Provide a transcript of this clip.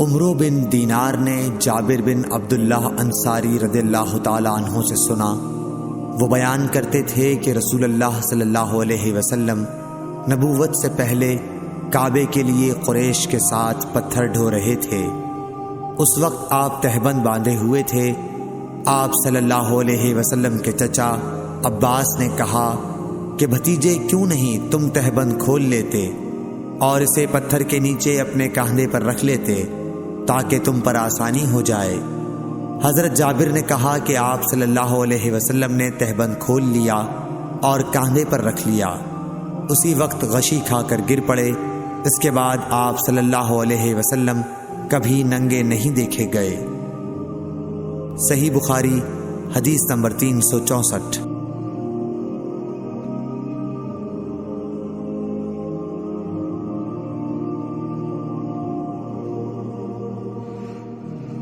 عمرو بن دینار نے جابر بن عبداللہ انصاری رضی اللہ تعالیٰ عنہ سے سنا، وہ بیان کرتے تھے کہ رسول اللہ صلی اللہ علیہ وسلم نبوت سے پہلے کعبے کے لیے قریش کے ساتھ پتھر ڈھو رہے تھے۔ اس وقت آپ تہبند باندھے ہوئے تھے۔ آپ صلی اللہ علیہ وسلم کے چچا عباس نے کہا کہ بھتیجے کیوں نہیں تم تہبند کھول لیتے اور اسے پتھر کے نیچے اپنے کاندھے پر رکھ لیتے تاکہ تم پر آسانی ہو جائے۔ حضرت جابر نے کہا کہ آپ صلی اللہ علیہ وسلم نے تہبند کھول لیا اور کاندھے پر رکھ لیا، اسی وقت غشی کھا کر گر پڑے۔ اس کے بعد آپ صلی اللہ علیہ وسلم کبھی ننگے نہیں دیکھے گئے۔ صحیح بخاری حدیث نمبر 364۔